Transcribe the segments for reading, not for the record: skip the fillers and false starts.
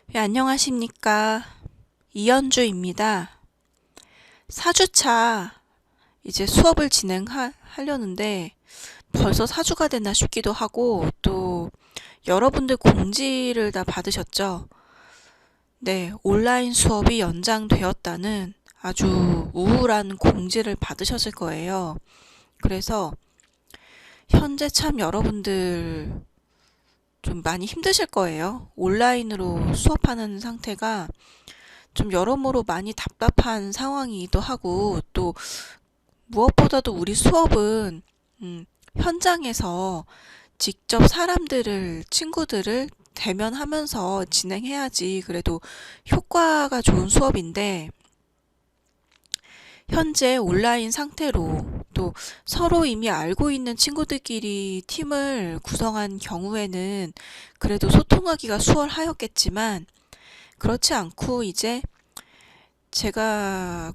네, 안녕하십니까. 이연주입니다. 4주차 이제 수업을 진행하려는데 벌써 4주가 됐나 싶기도 하고 또 여러분들 공지를 다 받으셨죠? 네, 온라인 수업이 연장되었다는 아주 우울한 공지를 받으셨을 거예요. 그래서 현재 참 여러분들 좀 많이 힘드실 거예요. 온라인으로 수업하는 상태가 좀 여러모로 많이 답답한 상황이기도 하고 또 무엇보다도 우리 수업은 현장에서 직접 사람들을 친구들을 대면하면서 진행해야지 그래도 효과가 좋은 수업인데 현재 온라인 상태로 또 서로 이미 알고 있는 친구들끼리 팀을 구성한 경우에는 그래도 소통하기가 수월하였겠지만 그렇지 않고 이제 제가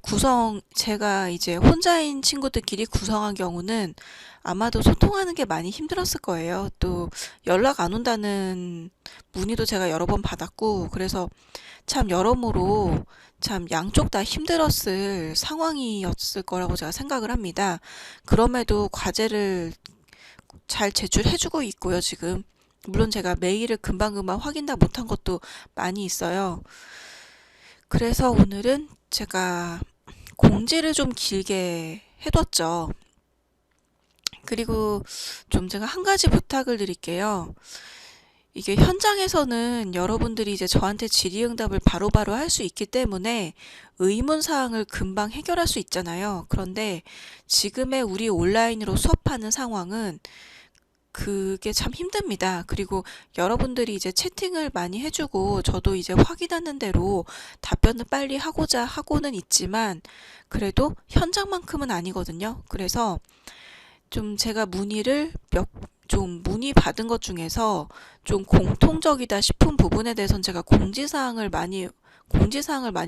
이제 혼자인 친구들끼리 구성한 경우는 아마도 소통하는 게 많이 힘들었을 거예요. 또 연락 안 온다는 문의도 제가 여러 번 받았고, 그래서 참 여러모로 참 양쪽 다 힘들었을 상황이었을 거라고 제가 생각을 합니다. 그럼에도 과제를 잘 제출해주고 있고요, 지금. 물론 제가 메일을 금방금방 확인 다 못한 것도 많이 있어요. 그래서 오늘은 제가 공지를 좀 길게 해뒀죠. 그리고 좀 제가 한 가지 부탁을 드릴게요. 이게 현장에서는 여러분들이 이제 저한테 질의응답을 바로바로 할 수 있기 때문에 의문사항을 금방 해결할 수 있잖아요. 그런데 지금의 우리 온라인으로 수업하는 상황은 그게 참 힘듭니다. 그리고 여러분들이 이제 채팅을 많이 해주고 저도 이제 확인하는 대로 답변을 빨리 하고자 하고는 있지만 그래도 현장만큼은 아니거든요. 그래서 좀 제가 좀 문의 받은 것 중에서 좀 공통적이다 싶은 부분에 대해서는 제가 공지사항을 많이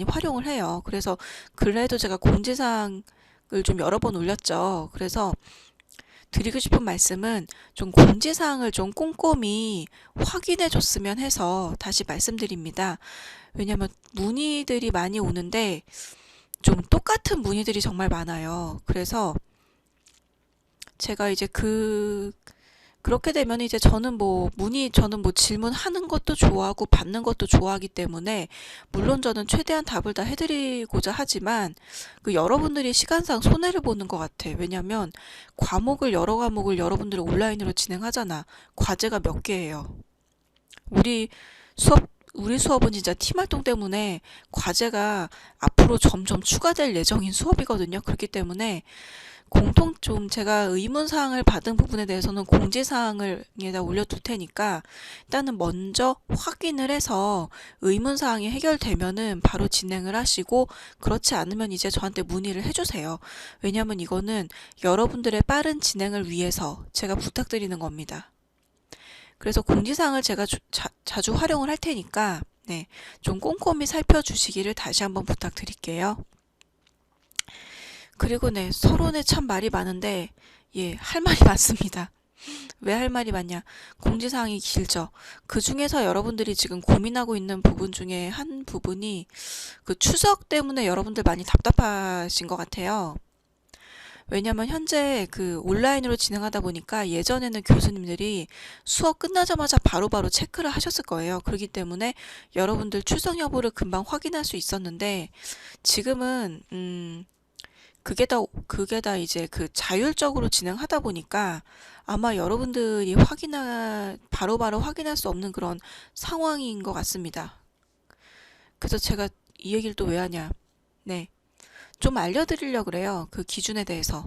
활용을 해요. 그래서 근래에도 제가 공지사항을 좀 여러 번 올렸죠. 그래서 드리고 싶은 말씀은 좀 공지사항을 좀 꼼꼼히 확인해 줬으면 해서 다시 말씀드립니다. 왜냐면 문의들이 많이 오는데 좀 똑같은 문의들이 정말 많아요. 그래서 제가 이제 그렇게 되면 이제 저는 뭐 질문하는 것도 좋아하고 받는 것도 좋아하기 때문에 물론 저는 최대한 답을 다 해드리고자 하지만 그 여러분들이 시간상 손해를 보는 것 같아. 왜냐면 여러 과목을 여러분들이 온라인으로 진행하잖아. 과제가 몇 개예요. 우리 우리 수업은 진짜 팀 활동 때문에 과제가 앞으로 점점 추가될 예정인 수업이거든요. 그렇기 때문에 제가 의문사항을 받은 부분에 대해서는 공지사항에다 올려둘 테니까 일단은 먼저 확인을 해서 의문사항이 해결되면은 바로 진행을 하시고 그렇지 않으면 이제 저한테 문의를 해주세요. 왜냐면 이거는 여러분들의 빠른 진행을 위해서 제가 부탁드리는 겁니다. 그래서 공지사항을 제가 자주 활용을 할 테니까 네, 좀 꼼꼼히 살펴주시기를 다시 한번 부탁드릴게요. 그리고 네, 서론에 참 말이 많은데, 예, 할 말이 많습니다. 왜 할 말이 많냐? 공지사항이 길죠. 그 중에서 여러분들이 지금 고민하고 있는 부분 중에 한 부분이 그 추석 때문에 여러분들 많이 답답하신 것 같아요. 왜냐면 현재 그 온라인으로 진행하다 보니까 예전에는 교수님들이 수업 끝나자마자 바로바로 체크를 하셨을 거예요. 그렇기 때문에 여러분들 출석 여부를 금방 확인할 수 있었는데 지금은 그게 다 이제 그 자율적으로 진행하다 보니까 아마 여러분들이 바로바로 확인할 수 없는 그런 상황인 것 같습니다. 그래서 제가 이 얘기를 또 왜 하냐. 네. 좀 알려드리려고 그래요. 그 기준에 대해서.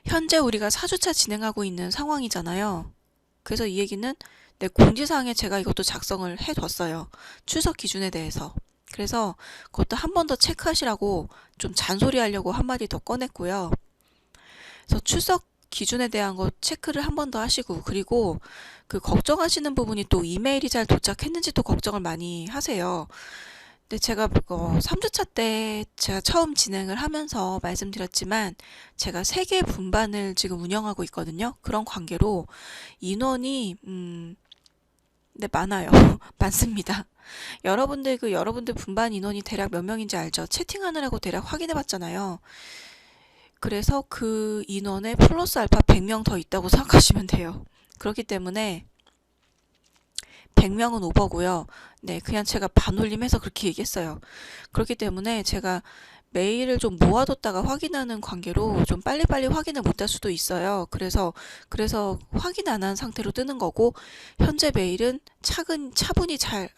현재 우리가 4주차 진행하고 있는 상황이잖아요. 그래서 이 얘기는 내 공지사항에 제가 이것도 작성을 해뒀어요. 출석 기준에 대해서. 그래서 그것도 한 번 더 체크하시라고 좀 잔소리 하려고 한 마디 더 꺼냈고요. 그래서 출석 기준에 대한 거 체크를 한 번 더 하시고 그리고 그 걱정하시는 부분이 또 이메일이 잘 도착했는지 또 걱정을 많이 하세요. 근데 제가 3주차 때 제가 처음 진행을 하면서 말씀드렸지만 제가 3개 분반을 지금 운영하고 있거든요. 그런 관계로 인원이 네, 많아요. 많습니다. 여러분들 분반 인원이 대략 몇 명인지 알죠? 채팅하느라고 대략 확인해 봤잖아요. 그래서 그 인원에 플러스 알파 100명 더 있다고 생각하시면 돼요. 그렇기 때문에 100명은 오버고요. 네, 그냥 제가 반올림해서 그렇게 얘기했어요. 그렇기 때문에 제가 메일을 좀 모아뒀다가 확인하는 관계로 좀 빨리빨리 확인을 못할 수도 있어요. 그래서 확인 안 한 상태로 뜨는 거고, 현재 메일은 차분히가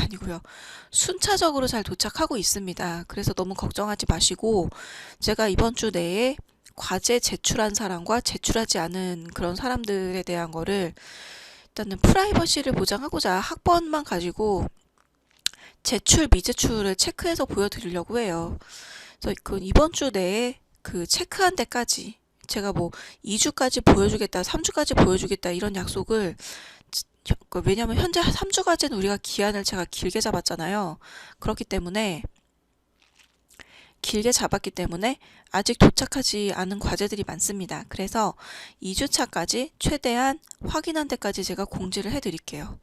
아니고요. 순차적으로 잘 도착하고 있습니다. 그래서 너무 걱정하지 마시고, 제가 이번 주 내에 과제 제출한 사람과 제출하지 않은 그런 사람들에 대한 거를 일단은 프라이버시를 보장하고자 학번만 가지고 제출, 미제출을 체크해서 보여드리려고 해요. 그래서 그 이번 주 내에 그 체크한 데까지 제가 뭐 2주까지 보여주겠다, 3주까지 보여주겠다 이런 약속을 왜냐면 현재 3주까지는 우리가 기한을 제가 길게 잡았잖아요. 길게 잡았기 때문에 아직 도착하지 않은 과제들이 많습니다. 그래서 2주차까지 최대한 확인한 데까지 제가 공지를 해드릴게요.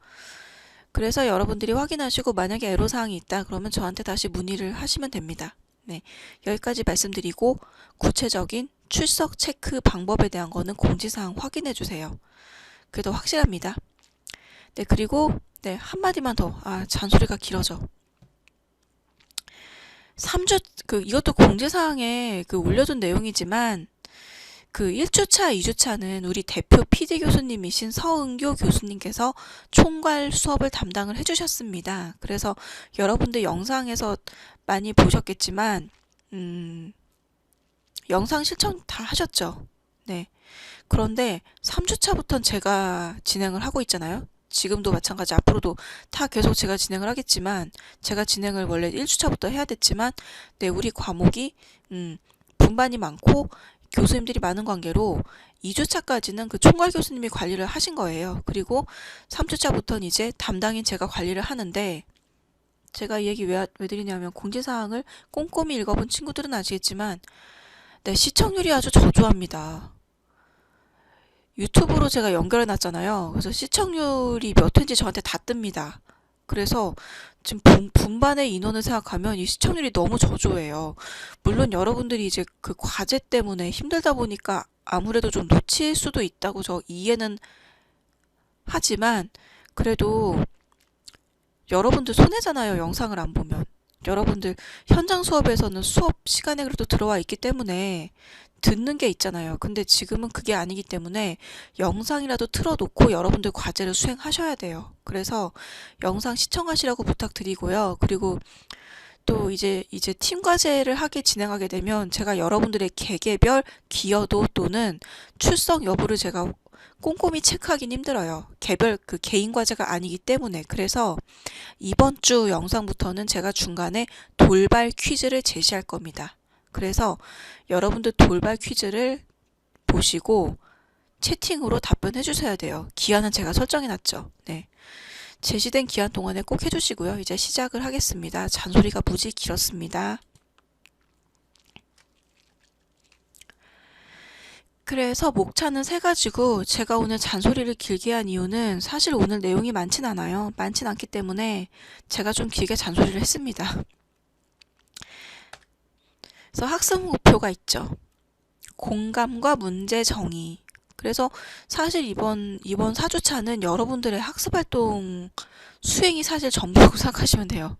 그래서 여러분들이 확인하시고 만약에 애로사항이 있다 그러면 저한테 다시 문의를 하시면 됩니다. 네, 여기까지 말씀드리고 구체적인 출석 체크 방법에 대한 거는 공지사항 확인해 주세요. 그게 더 확실합니다. 네, 그리고 네, 한마디만 더. 잔소리가 길어져. 3주 이것도 공지사항에 올려둔 내용이지만 1주차, 2주차는 우리 대표 PD 교수님이신 서은교 교수님께서 총괄 수업을 담당을 해주셨습니다. 그래서 여러분들 영상에서 많이 보셨겠지만 영상 신청 다 하셨죠? 네. 그런데 3주차부터는 제가 진행을 하고 있잖아요. 지금도 마찬가지 앞으로도 다 계속 제가 진행을 하겠지만 제가 진행을 원래 1주차부터 해야 됐지만 네, 우리 과목이 분반이 많고 교수님들이 많은 관계로 2주차까지는 그 총괄 교수님이 관리를 하신 거예요. 그리고 3주차부터는 이제 담당인 제가 관리를 하는데 제가 이 얘기 왜 드리냐면 공지사항을 꼼꼼히 읽어본 친구들은 아시겠지만 네, 시청률이 아주 저조합니다. 유튜브로 제가 연결해 놨잖아요. 그래서 시청률이 몇 회인지 저한테 다 뜹니다. 그래서 지금 분반의 인원을 생각하면 이 시청률이 너무 저조해요. 물론 여러분들이 이제 그 과제 때문에 힘들다 보니까 아무래도 좀 놓칠 수도 있다고 저 이해는 하지만 그래도 여러분들 손해잖아요. 영상을 안 보면. 여러분들 현장 수업에서는 수업 시간에 그래도 들어와 있기 때문에 듣는 게 있잖아요. 근데 지금은 그게 아니기 때문에 영상이라도 틀어놓고 여러분들 과제를 수행하셔야 돼요. 그래서 영상 시청하시라고 부탁드리고요. 그리고 또 이제 팀 과제를 진행하게 되면 제가 여러분들의 개개별 기여도 또는 출석 여부를 제가 꼼꼼히 체크하긴 힘들어요. 개인 과제가 아니기 때문에. 그래서 이번 주 영상부터는 제가 중간에 돌발 퀴즈를 제시할 겁니다. 그래서 여러분들 돌발 퀴즈를 보시고 채팅으로 답변해 주셔야 돼요. 기한은 제가 설정해 놨죠. 네. 제시된 기한 동안에 꼭 해주시고요. 이제 시작을 하겠습니다. 잔소리가 무지 길었습니다. 그래서 목차는 세 가지고 제가 오늘 잔소리를 길게 한 이유는 사실 오늘 내용이 많진 않아요. 많진 않기 때문에 제가 좀 길게 잔소리를 했습니다. 그래서 학습 목표가 있죠. 공감과 문제 정의. 그래서 사실 이번 4주차는 여러분들의 학습활동 수행이 사실 전부라고 생각하시면 돼요.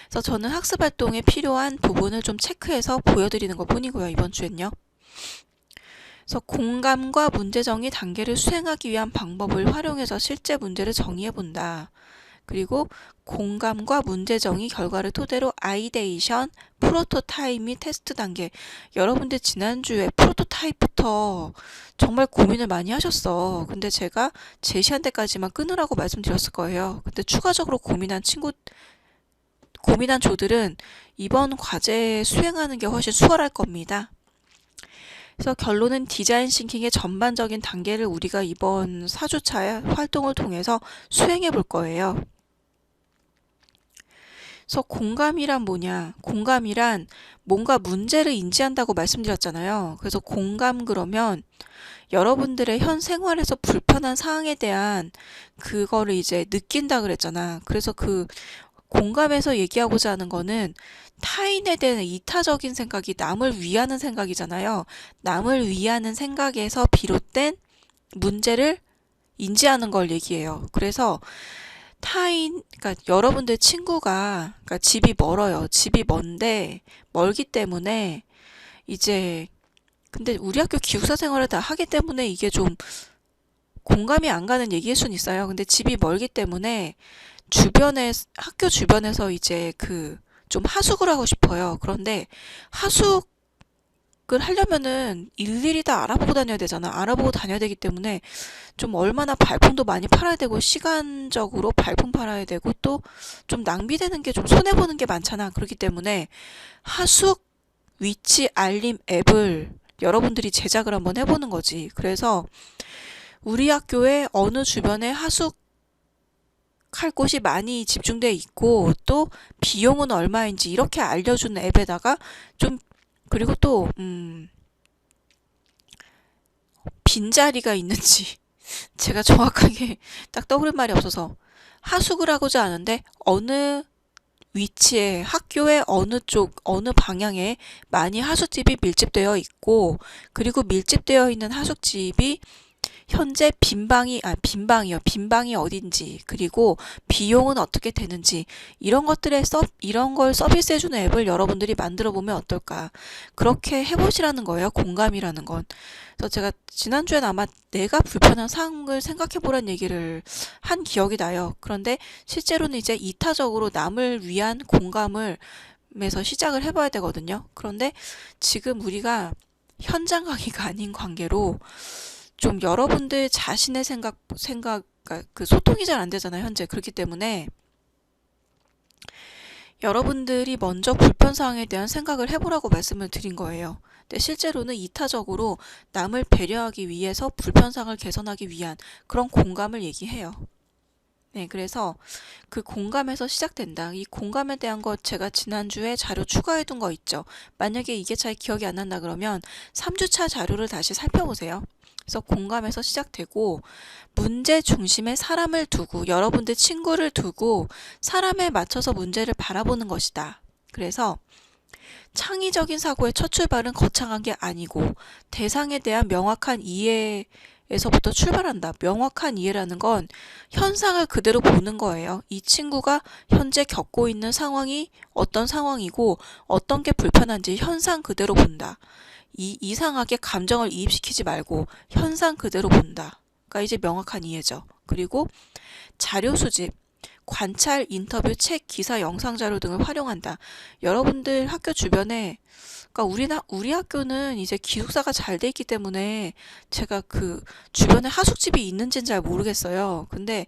그래서 저는 학습활동에 필요한 부분을 좀 체크해서 보여드리는 것 뿐이고요. 이번 주엔요. 그래서 공감과 문제 정의 단계를 수행하기 위한 방법을 활용해서 실제 문제를 정의해 본다. 그리고 공감과 문제 정의 결과를 토대로 아이데이션, 프로토타입 및 테스트 단계. 여러분들 지난주에 프로토타입부터 정말 고민을 많이 하셨어. 근데 제가 제시한 데까지만 끊으라고 말씀드렸을 거예요. 근데 추가적으로 고민한 조들은 이번 과제 수행하는 게 훨씬 수월할 겁니다. 그래서 결론은 디자인 싱킹의 전반적인 단계를 우리가 이번 4주차의 활동을 통해서 수행해 볼 거예요. 그래서 공감이란 뭐냐? 공감이란 뭔가 문제를 인지한다고 말씀드렸잖아요. 그래서 공감 그러면 여러분들의 현 생활에서 불편한 사항에 대한 그거를 이제 느낀다 그랬잖아. 그래서 그 공감에서 얘기하고자 하는 거는 타인에 대한 이타적인 생각이 남을 위하는 생각이잖아요. 남을 위하는 생각에서 비롯된 문제를 인지하는 걸 얘기해요. 그래서 그러니까 여러분들 친구가, 그러니까 집이 멀어요. 집이 먼데, 멀기 때문에 이제, 근데 우리 학교 기숙사 생활을 다 하기 때문에 이게 좀 공감이 안 가는 얘기일 수는 있어요. 근데 집이 멀기 때문에 학교 주변에서 이제 좀 하숙을 하고 싶어요. 그런데 하숙을 하려면은 일일이 다 알아보고 다녀야 되잖아. 알아보고 다녀야 되기 때문에 좀 얼마나 발품도 많이 팔아야 되고 시간적으로 발품 팔아야 되고 또 좀 낭비되는 게 좀 손해보는 게 많잖아. 그렇기 때문에 하숙 위치 알림 앱을 여러분들이 제작을 한번 해보는 거지. 그래서 우리 학교에 어느 주변에 하숙할 곳이 많이 집중돼 있고 또 비용은 얼마인지 이렇게 알려주는 앱에다가 좀 그리고 또 빈자리가 있는지 제가 정확하게 딱 떠오른 말이 없어서 하숙을 하고자 하는데 어느 위치에 학교의 어느 쪽 어느 방향에 많이 하숙집이 밀집되어 있고 그리고 밀집되어 있는 하숙집이 현재 빈방이 어딘지, 그리고 비용은 어떻게 되는지, 이런 걸 서비스해주는 앱을 여러분들이 만들어 보면 어떨까. 그렇게 해보시라는 거예요. 공감이라는 건. 그래서 제가 지난주엔 아마 내가 불편한 상황을 생각해 보란 얘기를 한 기억이 나요. 그런데 실제로는 이제 이타적으로 남을 위한 공감을 에서 시작을 해봐야 되거든요. 그런데 지금 우리가 현장 강의가 아닌 관계로 좀 여러분들 자신의 그러니까 그 소통이 잘 안 되잖아요, 현재. 그렇기 때문에 여러분들이 먼저 불편사항에 대한 생각을 해보라고 말씀을 드린 거예요. 근데 실제로는 이타적으로 남을 배려하기 위해서 불편사항을 개선하기 위한 그런 공감을 얘기해요. 네, 그래서 그 공감에서 시작된다. 이 공감에 대한 거 제가 지난주에 자료 추가해 둔 거 있죠. 만약에 이게 잘 기억이 안 난다 그러면 3주차 자료를 다시 살펴보세요. 그래서 공감에서 시작되고 문제 중심에 사람을 두고 여러분들 친구를 두고 사람에 맞춰서 문제를 바라보는 것이다. 그래서 창의적인 사고의 첫 출발은 거창한 게 아니고 대상에 대한 명확한 이해에서부터 출발한다. 명확한 이해라는 건 현상을 그대로 보는 거예요. 이 친구가 현재 겪고 있는 상황이 어떤 상황이고 어떤 게 불편한지 현상 그대로 본다. 이상하게 감정을 이입시키지 말고 현상 그대로 본다. 가 이제 명확한 이해죠. 그리고 자료 수집, 관찰, 인터뷰, 책, 기사, 영상 자료 등을 활용한다. 여러분들 학교 주변에 그러니까 우리 학교는 이제 기숙사가 잘 돼 있기 때문에 제가 그 주변에 하숙집이 있는지는 잘 모르겠어요. 근데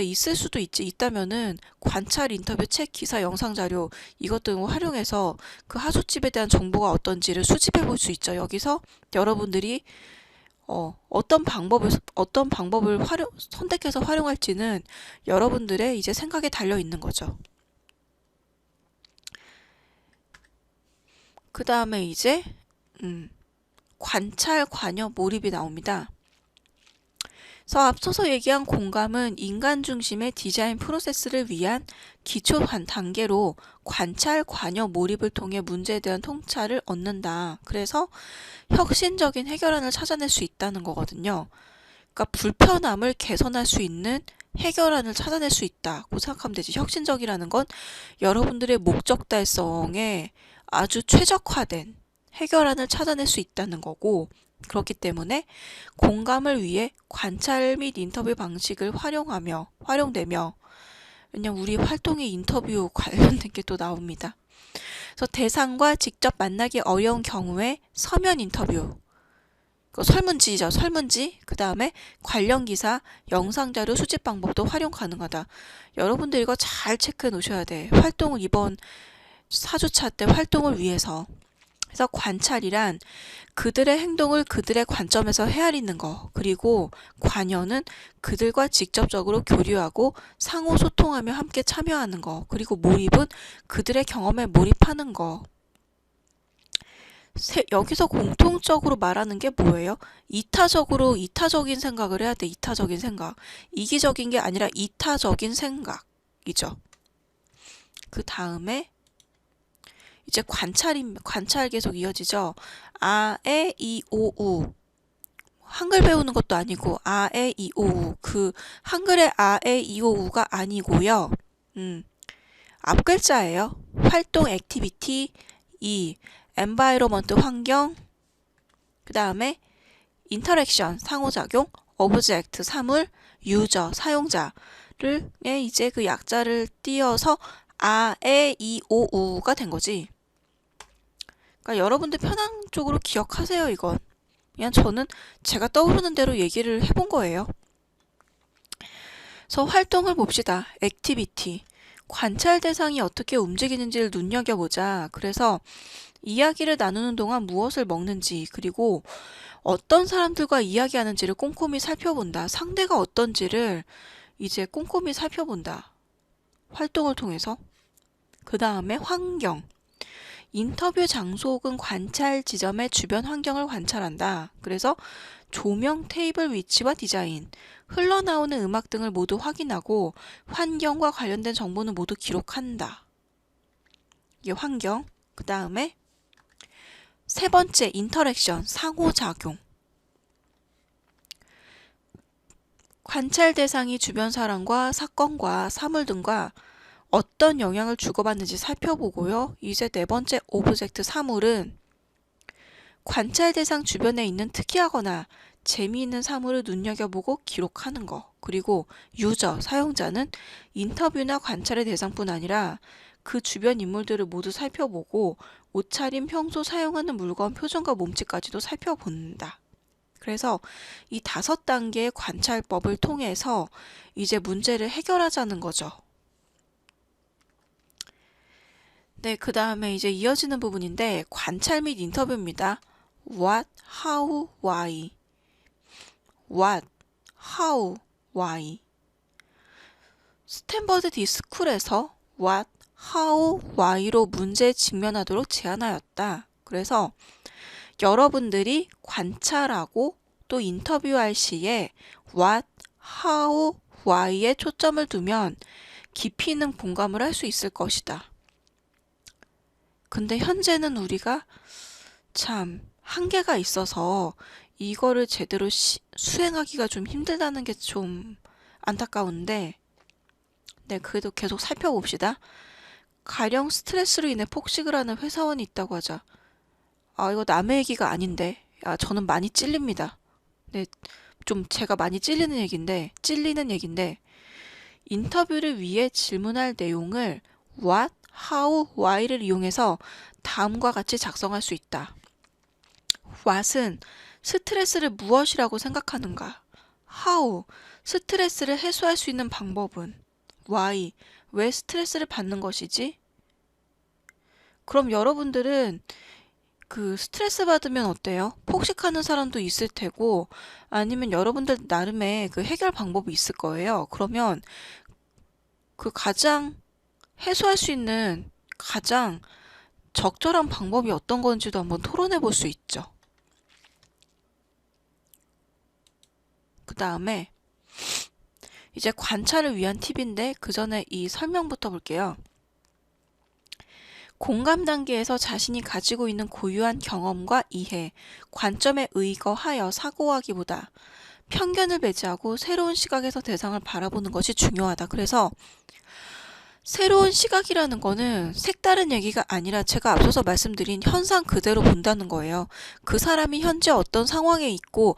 있을 수도 있지. 있다면은 관찰, 인터뷰, 책, 기사, 영상 자료 이것 등을 활용해서 그 하숙집에 대한 정보가 어떤지를 수집해 볼 수 있죠. 여기서 여러분들이 어떤 방법을 선택해서 활용할지는 여러분들의 이제 생각에 달려 있는 거죠. 그 다음에 이제 관찰, 관여, 몰입이 나옵니다. 그래서 앞서서 얘기한 공감은 인간 중심의 디자인 프로세스를 위한 기초 단계로 관찰, 관여, 몰입을 통해 문제에 대한 통찰을 얻는다. 그래서 혁신적인 해결안을 찾아낼 수 있다는 거거든요. 그러니까 불편함을 개선할 수 있는 해결안을 찾아낼 수 있다고 생각하면 되지. 혁신적이라는 건 여러분들의 목적 달성에 아주 최적화된 해결안을 찾아낼 수 있다는 거고, 그렇기 때문에 공감을 위해 관찰 및 인터뷰 방식을 활용되며, 왜냐면 우리 활동에 인터뷰 관련된 게 또 나옵니다. 그래서 대상과 직접 만나기 어려운 경우에 서면 인터뷰, 설문지죠. 설문지. 그 다음에 관련 기사, 영상 자료 수집 방법도 활용 가능하다. 여러분들 이거 잘 체크해 놓으셔야 돼. 이번 4주차 때 활동을 위해서. 그래서 관찰이란 그들의 행동을 그들의 관점에서 헤아리는 거, 그리고 관여는 그들과 직접적으로 교류하고 상호 소통하며 함께 참여하는 거, 그리고 몰입은 그들의 경험에 몰입하는 거. 여기서 공통적으로 말하는 게 뭐예요? 이타적인 생각을 해야 돼. 이타적인 생각. 이기적인 게 아니라 이타적인 생각이죠. 그 다음에 이제 관찰 계속 이어지죠. 아, 에, 이, 오, 우. 한글 배우는 것도 아니고 아, 에, 이, 오, 우. 그 한글의 아, 에, 이, 오, 우가 아니고요. 앞 글자예요. 활동 액티비티, 이 environment 환경, 그 다음에 interaction 상호작용, object 사물, user 사용자를 이제 그 약자를 띄어서 아, 에, 이, 오, 우가 된 거지. 그러니까 여러분들 편한 쪽으로 기억하세요, 이건. 그냥 저는 제가 떠오르는 대로 얘기를 해본 거예요. 그래서 활동을 봅시다. 액티비티. 관찰 대상이 어떻게 움직이는지를 눈여겨보자. 그래서 이야기를 나누는 동안 무엇을 먹는지, 그리고 어떤 사람들과 이야기하는지를 꼼꼼히 살펴본다. 상대가 어떤지를 이제 꼼꼼히 살펴본다. 활동을 통해서. 그 다음에 환경. 인터뷰 장소 혹은 관찰 지점의 주변 환경을 관찰한다. 그래서 조명, 테이블 위치와 디자인, 흘러나오는 음악 등을 모두 확인하고 환경과 관련된 정보는 모두 기록한다. 이게 환경. 그 다음에 세 번째, 인터랙션, 상호작용. 관찰 대상이 주변 사람과 사건과 사물 등과 어떤 영향을 주고받는지 살펴보고요. 이제 네 번째, 오브젝트 사물은 관찰 대상 주변에 있는 특이하거나 재미있는 사물을 눈여겨보고 기록하는 거. 그리고 유저, 사용자는 인터뷰나 관찰의 대상뿐 아니라 그 주변 인물들을 모두 살펴보고 옷차림, 평소 사용하는 물건, 표정과 몸짓까지도 살펴본다. 그래서 이 5단계의 관찰법을 통해서 이제 문제를 해결하자는 거죠. 네, 그 다음에 이제 이어지는 부분인데 관찰 및 인터뷰입니다. What, how, why. What, how, why. 스탠퍼드 디스쿨에서 What, how, why로 문제에 직면하도록 제안하였다. 그래서 여러분들이 관찰하고 또 인터뷰할 시에 What, how, why에 초점을 두면 깊이 있는 공감을 할 수 있을 것이다. 근데 현재는 우리가 참 한계가 있어서 이거를 제대로 수행하기가 좀 힘들다는 게 좀 안타까운데, 네, 그래도 계속 살펴봅시다. 가령 스트레스로 인해 폭식을 하는 회사원이 있다고 하자. 아, 이거 남의 얘기가 아닌데. 아, 저는 많이 찔립니다. 네, 좀 제가 많이 찔리는 얘긴데, 인터뷰를 위해 질문할 내용을 what, how, why를 이용해서 다음과 같이 작성할 수 있다. what은 스트레스를 무엇이라고 생각하는가? how, 스트레스를 해소할 수 있는 방법은? why, 왜 스트레스를 받는 것이지? 그럼 여러분들은 그 스트레스 받으면 어때요? 폭식하는 사람도 있을 테고 아니면 여러분들 나름의 그 해결 방법이 있을 거예요. 그러면 그 가장 해소할 수 있는 가장 적절한 방법이 어떤 건지도 한번 토론해 볼 수 있죠. 그 다음에 이제 관찰을 위한 팁인데 그 전에 이 설명부터 볼게요. 공감 단계에서 자신이 가지고 있는 고유한 경험과 이해, 관점에 의거하여 사고하기보다 편견을 배제하고 새로운 시각에서 대상을 바라보는 것이 중요하다. 그래서 새로운 시각이라는 거는 색다른 얘기가 아니라 제가 앞서서 말씀드린 현상 그대로 본다는 거예요. 그 사람이 현재 어떤 상황에 있고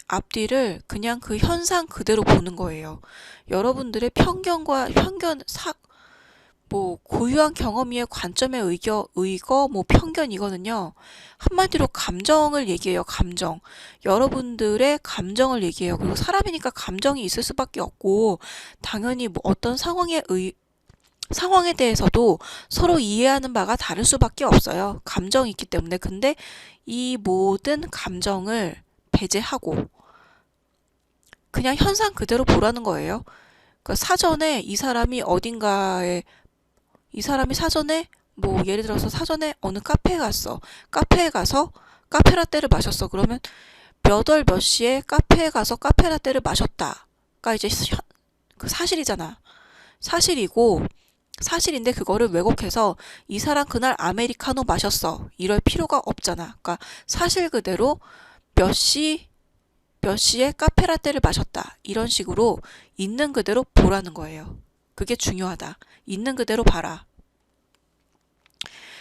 앞뒤를 그냥 그 현상 그대로 보는 거예요. 여러분들의 고유한 경험이의 관점에 의거, 편견 이거는요. 한마디로 감정을 얘기해요. 감정. 여러분들의 감정을 얘기해요. 그리고 사람이니까 감정이 있을 수밖에 없고 당연히 뭐 어떤 상황에 상황에 대해서도 서로 이해하는 바가 다를 수밖에 없어요. 감정이 있기 때문에. 근데 이 모든 감정을 배제하고 그냥 현상 그대로 보라는 거예요. 그러니까 사전에 이 사람이 사전에 뭐 예를 들어서 사전에 어느 카페에 갔어. 카페에 가서 카페라떼를 마셨어. 그러면 몇 월 몇 시에 카페에 가서 카페라떼를 마셨다가 이제 그 사실이잖아. 사실이고 사실인데 그거를 왜곡해서 이 사람 그날 아메리카노 마셨어. 이럴 필요가 없잖아. 그러니까 사실 그대로 몇 시, 몇 시에 카페라떼를 마셨다. 이런 식으로 있는 그대로 보라는 거예요. 그게 중요하다. 있는 그대로 봐라.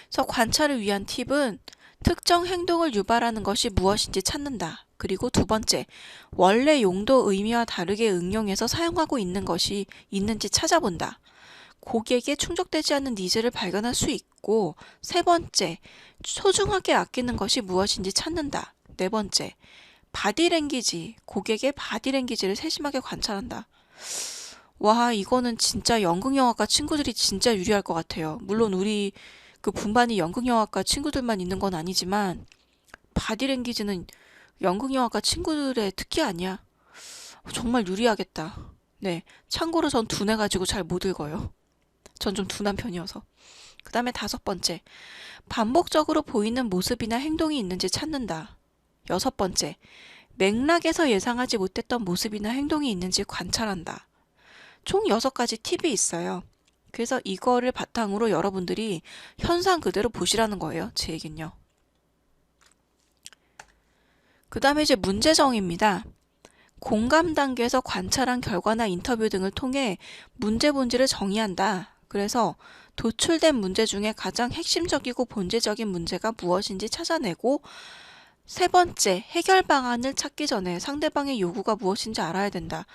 그래서 관찰을 위한 팁은 특정 행동을 유발하는 것이 무엇인지 찾는다. 그리고 두 번째, 원래 용도 의미와 다르게 응용해서 사용하고 있는 것이 있는지 찾아본다. 고객에 충족되지 않는 니즈를 발견할 수 있고, 세 번째, 소중하게 아끼는 것이 무엇인지 찾는다. 네 번째, 바디랭귀지, 고객의 바디랭귀지를 세심하게 관찰한다. 와, 이거는 진짜 연극영화과 친구들이 진짜 유리할 것 같아요. 물론 우리 그 분반이 연극영화과 친구들만 있는 건 아니지만 바디랭귀지는 연극영화과 친구들의 특기 아니야? 정말 유리하겠다. 네, 참고로 전 둔해 가지고 잘 못 읽어요. 전 좀 둔한 편이어서. 그 다음에 다섯 번째, 반복적으로 보이는 모습이나 행동이 있는지 찾는다. 여섯 번째, 맥락에서 예상하지 못했던 모습이나 행동이 있는지 관찰한다. 총 6가지 팁이 있어요. 그래서 이거를 바탕으로 여러분들이 현상 그대로 보시라는 거예요. 제 얘긴요. 그 다음에 이제 문제정의입니다. 공감 단계에서 관찰한 결과나 인터뷰 등을 통해 문제 본질을 정의한다. 그래서 도출된 문제 중에 가장 핵심적이고 본질적인 문제가 무엇인지 찾아내고, 세 번째, 해결 방안을 찾기 전에 상대방의 요구가 무엇인지 알아야 된다.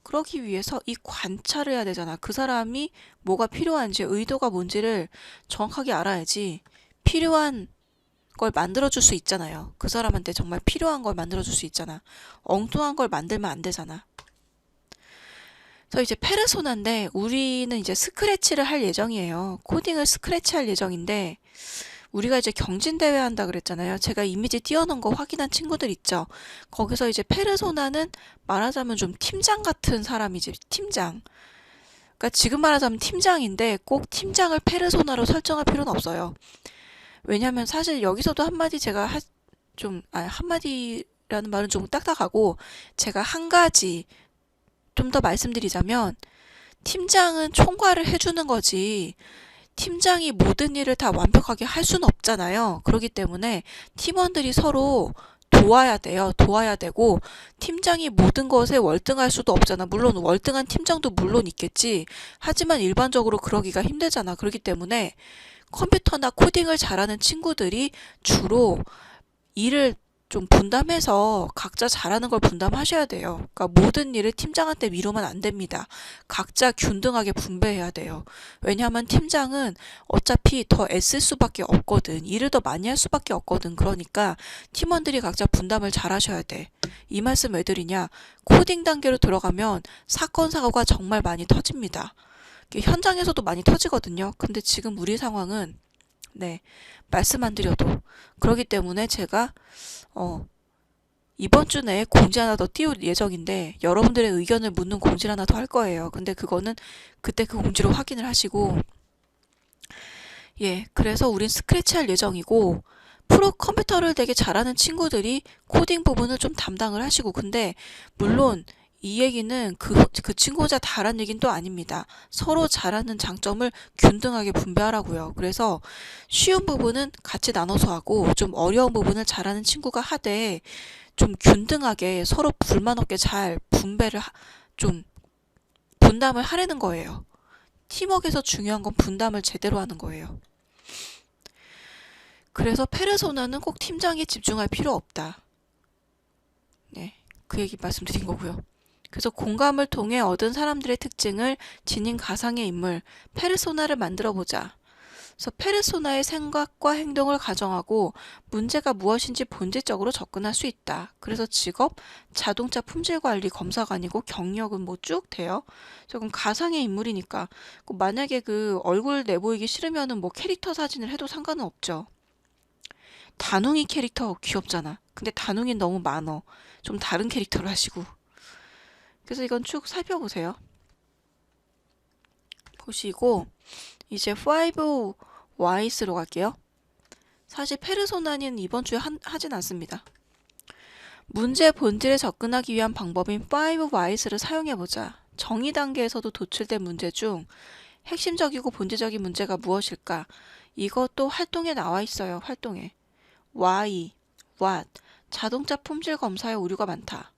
그러기 위해서 이 관찰을 해야 되잖아. 그 사람이 뭐가 필요한지, 의도가 뭔지를 정확하게 알아야지 필요한 걸 만들어줄 수 있잖아요. 그 사람한테 정말 필요한 걸 만들어줄 수 있잖아. 엉뚱한 걸 만들면 안 되잖아. 그래서 이제 페르소나인데 우리는 이제 스크래치를 할 예정이에요. 코딩을 스크래치 할 예정인데, 우리가 이제 경진대회 한다 그랬잖아요. 제가 이미지 띄워놓은 거 확인한 친구들 있죠. 거기서 이제 페르소나는 말하자면 좀 팀장 같은 사람이지. 팀장. 그러니까 지금 말하자면 팀장인데 꼭 팀장을 페르소나로 설정할 필요는 없어요. 왜냐면 사실 여기서도 한마디 한마디라는 말은 좀 딱딱하고, 제가 한 가지 좀 더 말씀드리자면, 팀장은 총괄을 해주는 거지 팀장이 모든 일을 다 완벽하게 할 수는 없잖아요. 그렇기 때문에 팀원들이 서로 도와야 돼요. 도와야 되고, 팀장이 모든 것에 월등할 수도 없잖아. 물론 월등한 팀장도 물론 있겠지. 하지만 일반적으로 그러기가 힘들잖아. 그렇기 때문에 컴퓨터나 코딩을 잘하는 친구들이 주로 일을 좀 분담해서 각자 잘하는 걸 분담하셔야 돼요. 그러니까 모든 일을 팀장한테 미루면 안 됩니다. 각자 균등하게 분배해야 돼요. 왜냐하면 팀장은 어차피 더 애쓸 수밖에 없거든. 일을 더 많이 할 수밖에 없거든. 그러니까 팀원들이 각자 분담을 잘 하셔야 돼. 이 말씀 왜 드리냐? 코딩 단계로 들어가면 사건, 사고가 정말 많이 터집니다. 현장에서도 많이 터지거든요. 근데 지금 우리 상황은 네, 말씀 안 드려도 그러기 때문에 제가 이번 주 내에 공지 하나 더 띄울 예정인데, 여러분들의 의견을 묻는 공지를 하나 더 할 거예요. 근데 그거는 그때 그 공지로 확인을 하시고, 예, 그래서 우린 스크래치 할 예정이고, 프로 컴퓨터를 되게 잘하는 친구들이 코딩 부분을 좀 담당을 하시고, 근데 물론 이 얘기는 그 친구 혼자 잘한 얘기는 또 아닙니다. 서로 잘하는 장점을 균등하게 분배하라고요. 그래서 쉬운 부분은 같이 나눠서 하고, 좀 어려운 부분을 잘하는 친구가 하되, 좀 균등하게 서로 불만 없게 잘 좀 분담을 하려는 거예요. 팀워크에서 중요한 건 분담을 제대로 하는 거예요. 그래서 페르소나는 꼭 팀장에 집중할 필요 없다. 네, 그 얘기 말씀드린 거고요. 그래서 공감을 통해 얻은 사람들의 특징을 지닌 가상의 인물, 페르소나를 만들어 보자. 그래서 페르소나의 생각과 행동을 가정하고 문제가 무엇인지 본질적으로 접근할 수 있다. 그래서 직업, 자동차 품질 관리 검사관이고 경력은 뭐 쭉 돼요. 조금 가상의 인물이니까 만약에 그 얼굴 내보이기 싫으면은 뭐 캐릭터 사진을 해도 상관은 없죠. 다둥이 캐릭터 귀엽잖아. 근데 다둥이 너무 많어. 좀 다른 캐릭터로 하시고. 그래서 이건 쭉 살펴보세요. 보시고 이제 5 Whys로 갈게요. 사실 페르소나는 이번 주에 하진 않습니다. 문제 본질에 접근하기 위한 방법인 5 Whys를 사용해보자. 정의 단계에서도 도출된 문제 중 핵심적이고 본질적인 문제가 무엇일까? 이것도 활동에 나와 있어요. 활동에. Why, What, 자동차 품질 검사에 오류가 많다.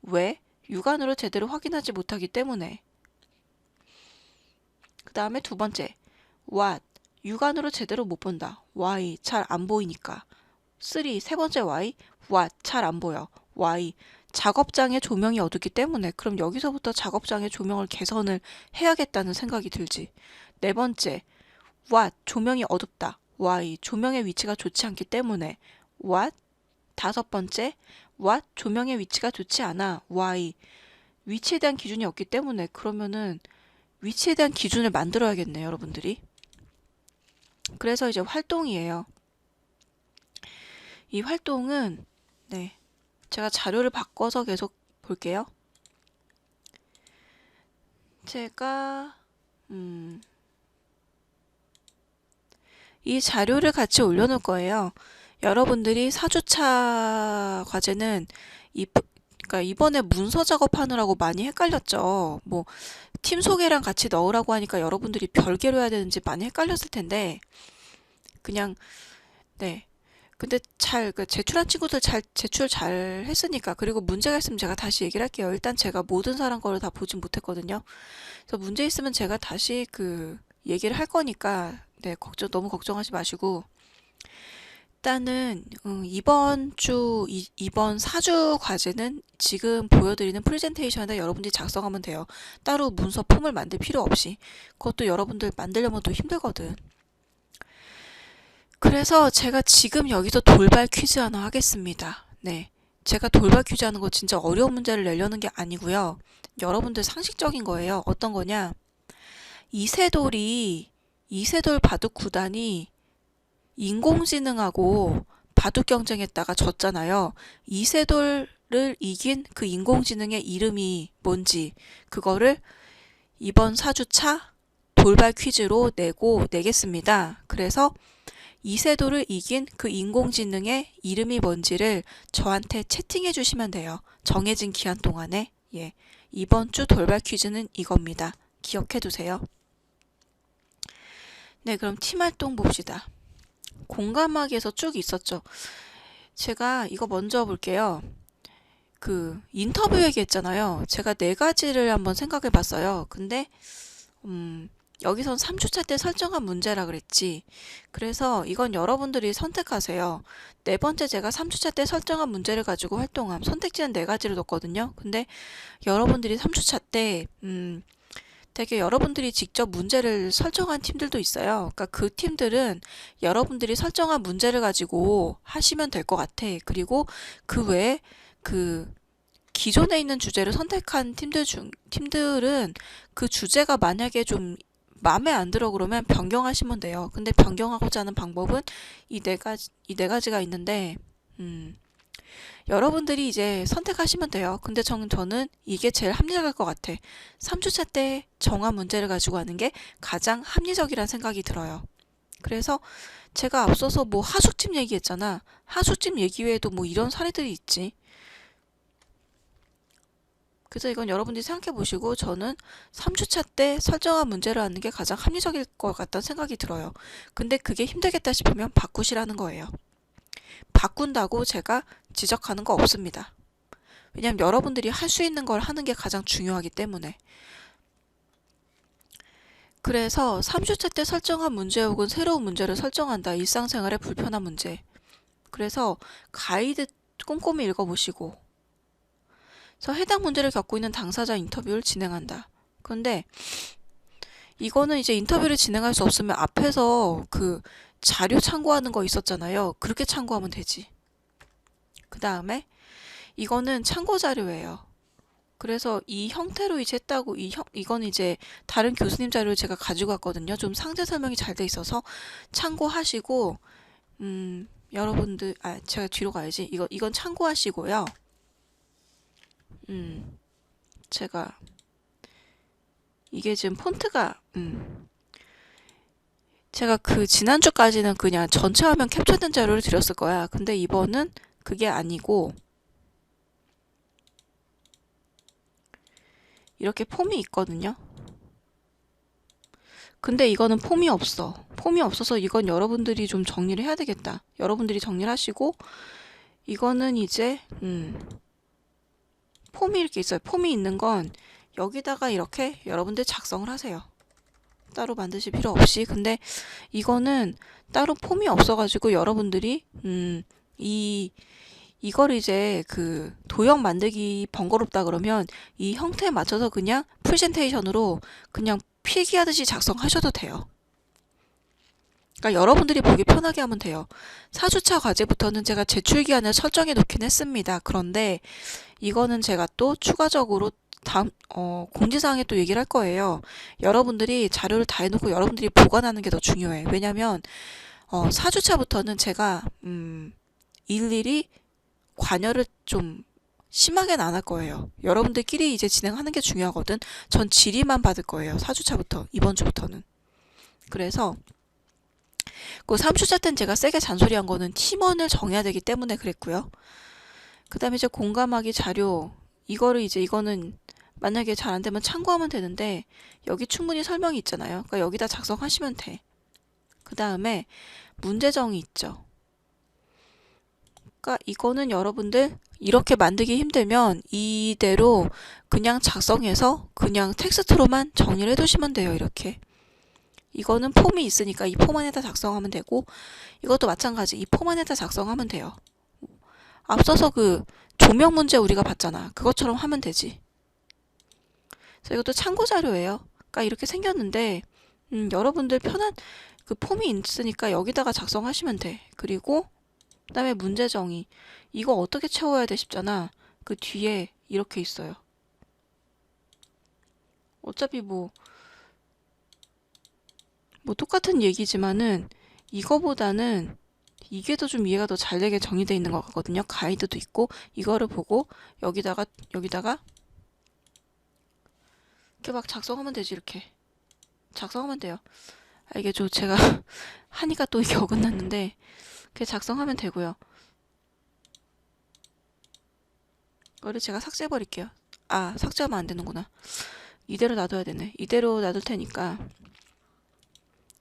왜? 육안으로 제대로 확인하지 못하기 때문에. 그 다음에 두 번째, What, 육안으로 제대로 못 본다. Why, 잘 안 보이니까. 3, 세 번째 Why, What, 잘 안 보여. Why, 작업장에 조명이 어둡기 때문에. 그럼 여기서부터 작업장의 조명을 개선을 해야겠다는 생각이 들지. 네 번째, What, 조명이 어둡다. Why, 조명의 위치가 좋지 않기 때문에. What, 다섯 번째, What, 조명의 위치가 좋지 않아. Why, 위치에 대한 기준이 없기 때문에. 그러면은 위치에 대한 기준을 만들어야겠네요, 여러분들이. 그래서 이제 활동이에요. 이 활동은 네, 제가 자료를 바꿔서 계속 볼게요. 제가 이 자료를 같이 올려놓을 거예요. 여러분들이 4주차 과제는 그러니까 이번에 문서 작업하느라고 많이 헷갈렸죠. 뭐 팀 소개랑 같이 넣으라고 하니까 여러분들이 별개로 해야 되는지 많이 헷갈렸을 텐데 그냥 네. 근데 제출한 친구들 제출 잘 했으니까, 그리고 문제가 있으면 제가 다시 얘기를 할게요. 일단 제가 모든 사람 거를 다 보진 못했거든요. 그래서 문제 있으면 제가 다시 얘기를 할 거니까, 네, 너무 걱정하지 마시고. 일단은, 이번 4주 과제는 지금 보여드리는 프레젠테이션에다 여러분들이 작성하면 돼요. 따로 문서 폼을 만들 필요 없이. 그것도 여러분들 만들려면 또 힘들거든. 그래서 제가 지금 여기서 돌발 퀴즈 하나 하겠습니다. 네. 제가 돌발 퀴즈 하는 거 진짜 어려운 문제를 내려는 게 아니고요. 여러분들 상식적인 거예요. 어떤 거냐? 이세돌 바둑 구단이 인공지능하고 바둑 경쟁했다가 졌잖아요. 이세돌을 이긴 그 인공지능의 이름이 뭔지 그거를 이번 4주차 돌발 퀴즈로 내겠습니다. 그래서 이세돌을 이긴 그 인공지능의 이름이 뭔지를 저한테 채팅해 주시면 돼요. 정해진 기한 동안에. 예. 이번 주 돌발 퀴즈는 이겁니다. 기억해 두세요. 네, 그럼 팀 활동 봅시다. 공감하기에서 쭉 있었죠. 제가 이거 먼저 볼게요. 인터뷰 얘기했잖아요. 제가 4가지를 한번 생각해 봤어요. 근데 여기선 3주차 때 설정한 문제라 그랬지. 그래서 이건 여러분들이 선택하세요. 네 번째 제가 3주차 때 설정한 문제를 가지고 활동함. 선택지는 4가지를 뒀거든요. 근데 여러분들이 3주차 때 되게 여러분들이 직접 문제를 설정한 팀들도 있어요. 그러니까 그 팀들은 여러분들이 설정한 문제를 가지고 하시면 될 것 같아. 그리고 그 외에 기존에 있는 주제를 선택한 팀들은 그 주제가 만약에 좀 마음에 안 들어 그러면 변경하시면 돼요. 근데 변경하고자 하는 방법은 이 네 가지가 있는데, 여러분들이 이제 선택하시면 돼요. 근데 저는 이게 제일 합리적일 것 같아. 3주차 때 정한 문제를 가지고 하는 게 가장 합리적이란 생각이 들어요. 그래서 제가 앞서서 뭐 하숙집 얘기했잖아. 하숙집 얘기 외에도 뭐 이런 사례들이 있지. 그래서 이건 여러분들이 생각해 보시고 저는 3주차 때 설정한 문제를 하는 게 가장 합리적일 것 같다는 생각이 들어요. 근데 그게 힘들겠다 싶으면 바꾸시라는 거예요. 바꾼다고 제가 지적하는 거 없습니다. 왜냐면 여러분들이 할 수 있는 걸 하는 게 가장 중요하기 때문에. 그래서 3주차 때 설정한 문제 혹은 새로운 문제를 설정한다. 일상생활의 불편한 문제. 그래서 가이드 꼼꼼히 읽어보시고 그래서 해당 문제를 겪고 있는 당사자 인터뷰를 진행한다. 그런데 이거는 이제 인터뷰를 진행할 수 없으면 앞에서 그 자료 참고하는 거 있었잖아요. 그렇게 참고하면 되지. 그 다음에 이거는 참고 자료예요. 그래서 이 형태로 이제 했다고 이건 이제 다른 교수님 자료를 제가 가지고 왔거든요. 좀 상세 설명이 잘 돼 있어서 참고하시고 여러분들 제가 뒤로 가야지. 이건 참고하시고요. 제가 이게 지금 폰트가 제가 그 지난주까지는 그냥 전체 화면 캡처된 자료를 드렸을 거야. 근데 이번은 그게 아니고 이렇게 폼이 있거든요. 근데 이거는 폼이 없어. 폼이 없어서 이건 여러분들이 좀 정리를 해야 되겠다. 여러분들이 정리를 하시고 이거는 이제 폼이 이렇게 있어요. 폼이 있는 건 여기다가 이렇게 여러분들 작성을 하세요. 따로 만드실 필요 없이. 근데 이거는 따로 폼이 없어가지고 여러분들이 이걸 이제 그 도형 만들기 번거롭다 그러면 이 형태에 맞춰서 그냥 프레젠테이션으로 그냥 필기하듯이 작성하셔도 돼요. 그러니까 여러분들이 보기 편하게 하면 돼요. 4주차 과제부터는 제가 제출기한을 설정해 놓긴 했습니다. 그런데 이거는 제가 또 추가적으로 다음 공지사항에 또 얘기를 할 거예요. 여러분들이 자료를 다 해놓고 여러분들이 보관하는 게 더 중요해. 왜냐면 4주차부터는 제가 일일이 관여를 좀 심하게는 안 할 거예요. 여러분들끼리 이제 진행하는 게 중요하거든. 전 질의만 받을 거예요. 4주차부터, 이번 주부터는. 그래서 그 3주차 때는 제가 세게 잔소리한 거는 팀원을 정해야 되기 때문에 그랬고요. 그 다음에 이제 공감하기 자료, 이거는 만약에 잘 안 되면 참고하면 되는데 여기 충분히 설명이 있잖아요. 그러니까 여기다 작성하시면 돼. 그 다음에 문제정이 있죠. 그러니까 이거는 여러분들 이렇게 만들기 힘들면 이대로 그냥 작성해서 그냥 텍스트로만 정리를 해두시면 돼요. 이렇게. 이거는 폼이 있으니까 이 폼 안에다 작성하면 되고 이것도 마찬가지 이 폼 안에다 작성하면 돼요. 앞서서 그 조명 문제 우리가 봤잖아. 그것처럼 하면 되지. 그래서 이것도 참고 자료예요. 그러니까 이렇게 생겼는데 여러분들 편한 그 폼이 있으니까 여기다가 작성하시면 돼. 그리고 그다음에 문제 정의. 이거 어떻게 채워야 돼 싶잖아. 그 뒤에 이렇게 있어요. 어차피 뭐 똑같은 얘기지만은 이거보다는 이게 더 좀 이해가 더 잘 되게 정의되어 있는 것 같거든요. 가이드도 있고 이거를 보고 여기다가 이렇게 막 작성하면 되지. 이렇게 작성하면 돼요. 이게 좀 제가 하니까 또 이게 어긋났는데 이렇게 작성하면 되고요. 이거를 제가 삭제해 버릴게요. 삭제하면 안 되는구나. 이대로 놔둬야 되네. 이대로 놔둘 테니까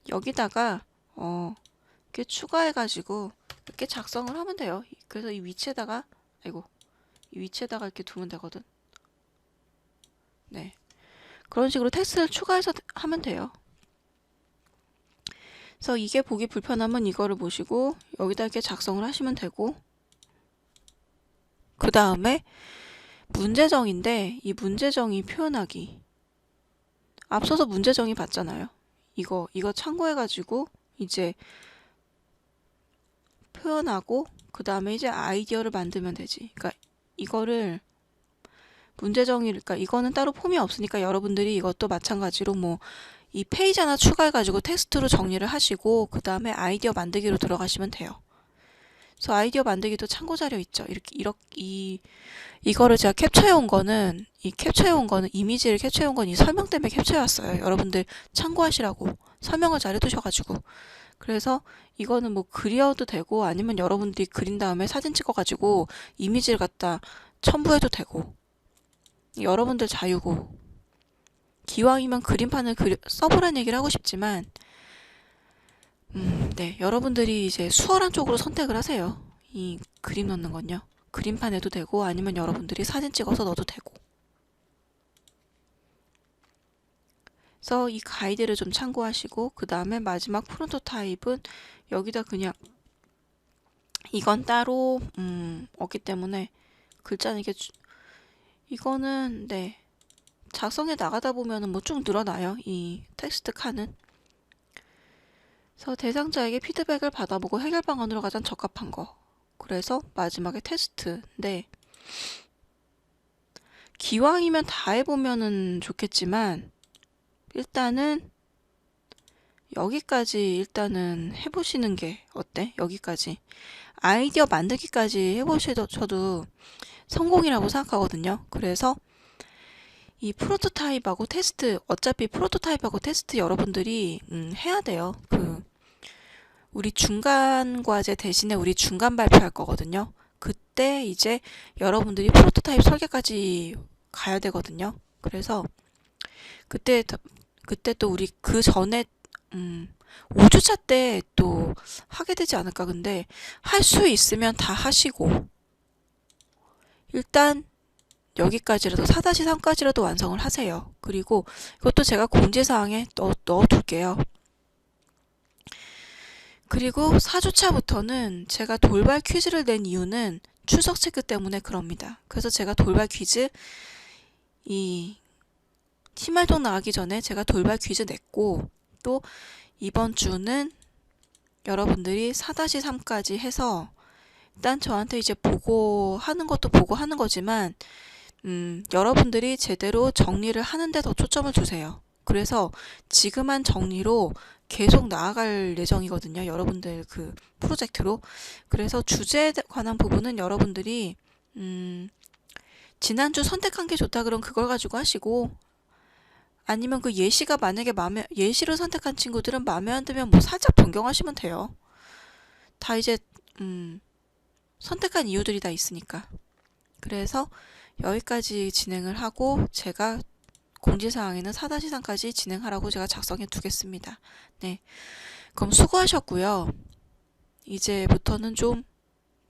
여기다가 이렇게 추가해가지고 이렇게 작성을 하면 돼요. 그래서 이 위치에다가 이 위치에다가 이렇게 두면 되거든. 네, 그런 식으로 텍스트를 추가해서 하면 돼요. 그래서 이게 보기 불편하면 이거를 보시고 여기다 이렇게 작성을 하시면 되고 그 다음에 문제정인데 이 문제정의 표현하기 앞서서 문제정의 봤잖아요. 이거 참고해가지고 이제 표현하고 그 다음에 이제 아이디어를 만들면 되지. 그러니까 이거를 문제정의를 그러니까 이거는 따로 폼이 없으니까 여러분들이 이것도 마찬가지로 뭐 이 페이지 하나 추가해가지고 텍스트로 정리를 하시고 그 다음에 아이디어 만들기로 들어가시면 돼요. 그래서 아이디어 만들기도 참고 자료 있죠. 이거를 제가 캡처해 온 거는 이미지를 캡처해 온 건 이 설명 때문에 캡처해 왔어요. 여러분들 참고하시라고 설명을 잘 해두셔가지고. 그래서 이거는 뭐 그려도 되고 아니면 여러분들이 그린 다음에 사진 찍어가지고 이미지를 갖다 첨부해도 되고 여러분들 자유고 기왕이면 그림판을 써보라는 얘기를 하고 싶지만 네, 여러분들이 이제 수월한 쪽으로 선택을 하세요. 이 그림 넣는 건요. 그림판 해도 되고 아니면 여러분들이 사진 찍어서 넣어도 되고. 그래서 이 가이드를 좀 참고하시고 그 다음에 마지막 프론토타입은 여기다 그냥 이건 따로 없기 때문에 글자는 이거는 네 작성해 나가다 보면은 뭐 쭉 늘어나요. 이 텍스트 칸은. 그래서 대상자에게 피드백을 받아보고 해결 방안으로 가장 적합한 거. 그래서 마지막에 테스트인데 기왕이면 다 해보면은 좋겠지만 일단은 여기까지 일단은 해보시는 게 어때? 여기까지. 아이디어 만들기까지 해보셔도 성공이라고 생각하거든요. 그래서 이 프로토타입하고 테스트, 어차피 프로토타입하고 테스트 여러분들이 해야 돼요. 우리 중간 과제 대신에 우리 중간 발표할 거거든요. 그때 이제 여러분들이 프로토타입 설계까지 가야 되거든요. 그래서 그때 또 우리 그 전에 5주차 때 또 하게 되지 않을까. 근데 할 수 있으면 다 하시고 일단 여기까지라도 4-3까지라도 완성을 하세요. 그리고 이것도 제가 공지사항에 넣어둘게요. 그리고 4주차부터는 제가 돌발 퀴즈를 낸 이유는 출석 체크 때문에 그럽니다. 그래서 제가 돌발 퀴즈 이 팀활동 나가기 전에 제가 돌발 퀴즈 냈고 또 이번 주는 여러분들이 4-3까지 해서 일단 저한테 이제 보고하는 것도 보고하는 거지만 여러분들이 제대로 정리를 하는데 더 초점을 두세요. 그래서 지금 한 정리로 계속 나아갈 예정이거든요. 여러분들 그 프로젝트로. 그래서 주제에 관한 부분은 여러분들이 지난주 선택한 게 좋다 그럼 그걸 가지고 하시고 아니면 그 예시가 만약에 예시를 선택한 친구들은 마음에 안 들면 뭐 살짝 변경하시면 돼요. 다 이제 선택한 이유들이 다 있으니까. 그래서 여기까지 진행을 하고 제가 공지사항에는 4-3까지 진행하라고 제가 작성해 두겠습니다. 네, 그럼 수고하셨고요. 이제부터는 좀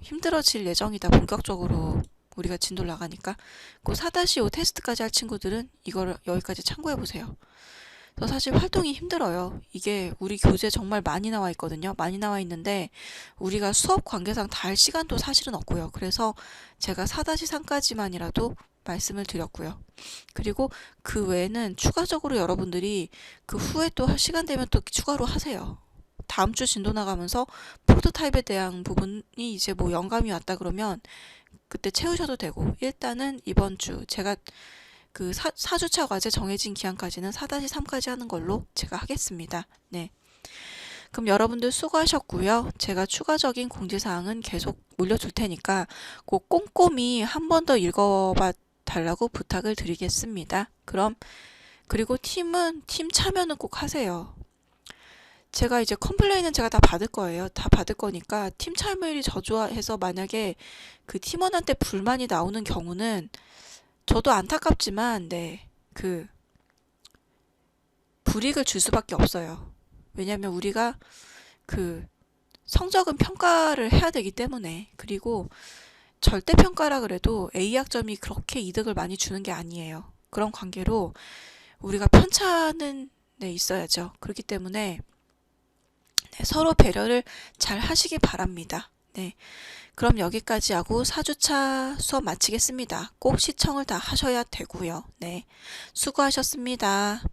힘들어질 예정이다. 본격적으로 우리가 진도를 나가니까. 그 4-5 테스트까지 할 친구들은 이걸 여기까지 참고해 보세요. 그래서 사실 활동이 힘들어요. 이게 우리 교재 정말 많이 나와 있거든요. 많이 나와 있는데 우리가 수업 관계상 다 할 시간도 사실은 없고요. 그래서 제가 4-3까지만이라도 말씀을 드렸고요. 그리고 그 외에는 추가적으로 여러분들이 그 후에 또 시간 되면 또 추가로 하세요. 다음 주 진도 나가면서 프로토타입에 대한 부분이 이제 뭐 영감이 왔다 그러면 그때 채우셔도 되고 일단은 이번 주 제가 그 4주차 과제 정해진 기한까지는 4-3까지 하는 걸로 제가 하겠습니다. 네. 그럼 여러분들 수고하셨고요. 제가 추가적인 공지사항은 계속 올려줄 테니까 꼭 꼼꼼히 한 번 더 읽어봐 달라고 부탁을 드리겠습니다. 그리고 팀 참여는 꼭 하세요. 제가 이제 컴플레인은 제가 다 받을 거예요. 다 받을 거니까 팀 참여율이 저조해서 만약에 그 팀원한테 불만이 나오는 경우는 저도 안타깝지만 불이익을 줄 수밖에 없어요. 왜냐면 우리가 성적은 평가를 해야 되기 때문에. 그리고 절대평가라 그래도 A학점이 그렇게 이득을 많이 주는 게 아니에요. 그런 관계로 우리가 편차는 있어야죠. 그렇기 때문에 서로 배려를 잘 하시기 바랍니다. 네. 그럼 여기까지 하고 4주차 수업 마치겠습니다. 꼭 시청을 다 하셔야 되고요. 네. 수고하셨습니다.